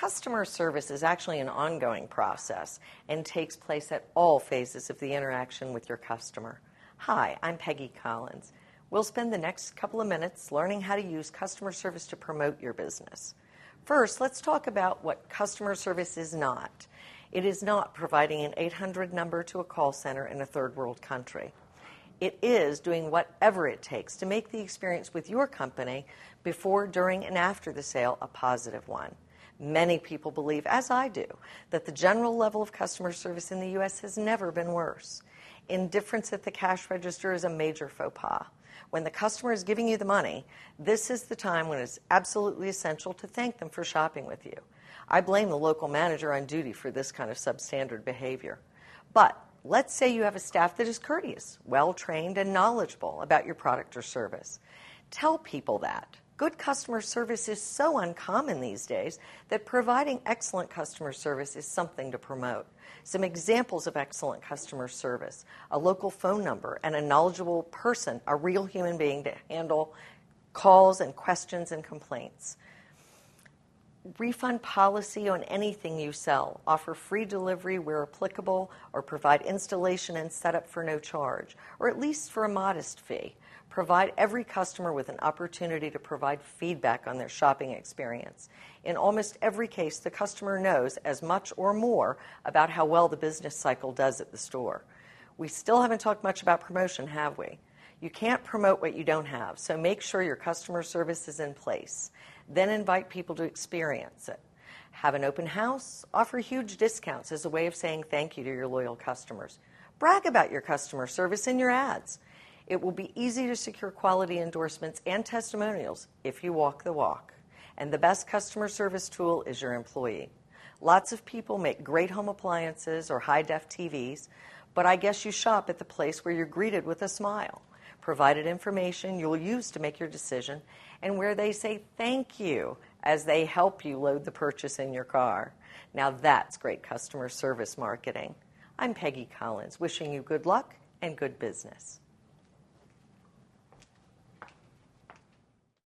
Customer service is actually an ongoing process and takes place at all phases of the interaction with your customer. Hi, I'm Peggy Collins. We'll spend the next couple of minutes learning how to use customer service to promote your business. First, let's talk about what customer service is not. It is not providing an 800 number to a call center in a third world country. It is doing whatever it takes to make the experience with your company before, during, and after the sale a positive one. Many people believe, as I do, that the general level of customer service in the U.S. has never been worse. Indifference at the cash register is a major faux pas. When the customer is giving you the money, this is the time when it's absolutely essential to thank them for shopping with you. I blame the local manager on duty for this kind of substandard behavior. But let's say you have a staff that is courteous, well-trained, and knowledgeable about your product or service. Tell people that. Good customer service is so uncommon these days that providing excellent customer service is something to promote. Some examples of excellent customer service: a local phone number and a knowledgeable person, a real human being to handle calls and questions and complaints. Refund policy on anything you sell. Offer free delivery where applicable, or provide installation and setup for no charge, or at least for a modest fee. Provide every customer with an opportunity to provide feedback on their shopping experience. In almost every case, the customer knows as much or more about how well the business cycle does at the store. We still haven't talked much about promotion, have we? You can't promote what you don't have, so make sure your customer service is in place. Then invite people to experience it. Have an open house. Offer huge discounts as a way of saying thank you to your loyal customers. Brag about your customer service in your ads. It will be easy to secure quality endorsements and testimonials if you walk the walk. And the best customer service tool is your employee. Lots of people make great home appliances or high-def TVs, but I guess you shop at the place where you're greeted with a smile, provided information you'll use to make your decision, and where they say thank you as they help you load the purchase in your car. Now that's great customer service marketing. I'm Peggy Collins, wishing you good luck and good business.